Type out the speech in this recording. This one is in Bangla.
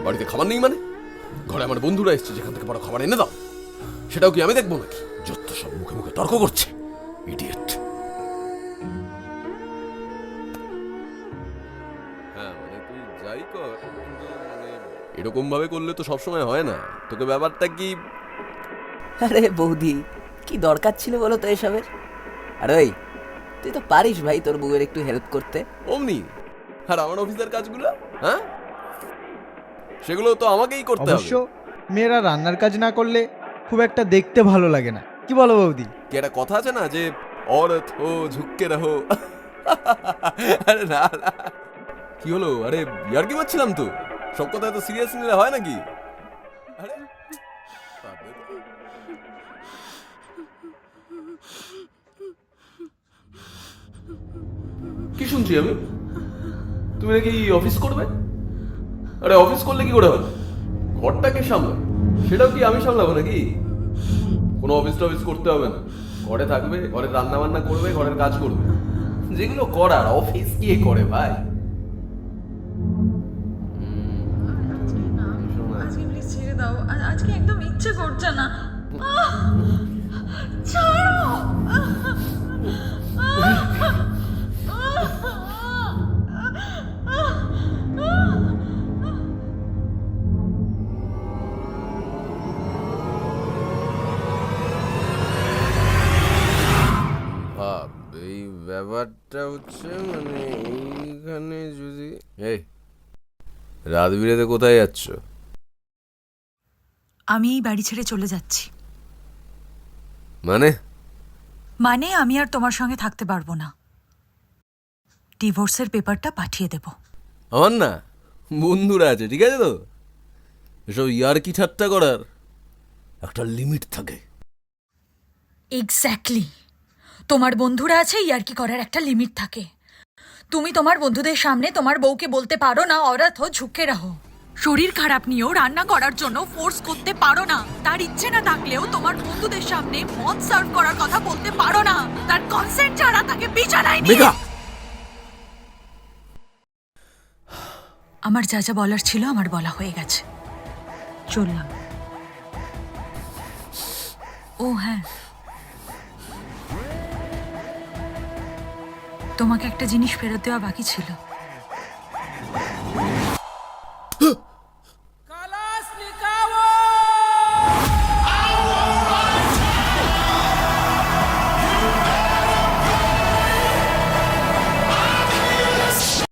বাড়িতে খাবার নেই মানে? ঘরে আমার বন্ধুরা এসছে, যেখান থেকে বড় খাবার এনে দাও, সেটাও কি আমি দেখবো নাকি? যত সব মুখে মুখে তর্ক করছে, ইডিয়েট। হ্যাঁ মানে তুই যাই কর, কিন্তু মানে এরকম ভাবে করলে তো সবসময় হয় না। তোকে ব্যাপারটা কি? আরে বৌদি, কি দরকার ছিল বলো তো এসবের? আর ওই, তুই তো পারিস ভাই তোর বউয়ের একটু হেল্প করতে। অমনি? আর আমার অফিসের কাজগুলো, হ্যাঁ, সেগুলো তো আমাকেই করতে হবে। অবশ্য মেয়েরা রান্নার কাজ না করলে খুব একটা দেখতে ভালো লাগে না, কি বলো বৌদি? কি একটা কথা আছে না যে औरत हो झुक के रहो। আরে না না, কি হলো? আরে ইয়ার্কি মারছিলাম তো, সব কথা এত সিরিয়াস নিলে হয় নাকি? আরে বাদ দে তো। কি শুনছি আমি? তুমি নাকি অফিস করবে? আরে অফিস করলে কি করে হবে? ঘরটাকে সামলাবে, সেটাও কি আমি সামলাবো নাকি? কোনো অফিস টফিস করতে হবে না, ঘরে থাকবে, ঘরে রান্না বান্না করবে, ঘরের কাজ করবে, যেগুলো করার অফিস গিয়ে করে ভাই। আজকে প্লিজ ছেড়ে দাও, আজকে একদম ইচ্ছে করছে না। ছাড়ো। ভাব, এই ব্যাপারটা হচ্ছে মানে এইখানে যদি এই রাত বিরেতে কোথায় যাচ্ছ? আমি এই বাড়ি ছেড়ে চলে যাচ্ছি। মানে মানে আমি আর তোমার সঙ্গে থাকতে পারবো না। ডিভোর্সের পেপারটা পাঠিয়ে দেব। আমার না বন্ধুরা আছে, ঠিক আছে তো? এসব ইয়ার্কি ঠাট্টা করার একটা লিমিট থাকে। এক্স্যাক্টলি, তোমার বন্ধুরা আছে, ইয়ার্কি করার একটা লিমিট থাকে। তুমি তোমার বন্ধুদের সামনে তোমার বউকে বলতে পারো না औरत हो झुक के रहो। শরীর খারাপ নিয়েও রান্না করার জন্য ফোর্স করতে পারো না। তার ইচ্ছে না থাকলেও তোমার বন্ধুদের সামনে মদ সার্ভ করার কথা বলতে পারো না। তার কনসেন্ট ছাড়া তাকে বিছানায় নিয়ে মেঘা, আমার যা যা বলার ছিল আমার বলা হয়ে গেছে, চললাম। ও হ্যাঁ, তোমাকে একটা জিনিস ফেরত দেওয়া বাকি ছিল।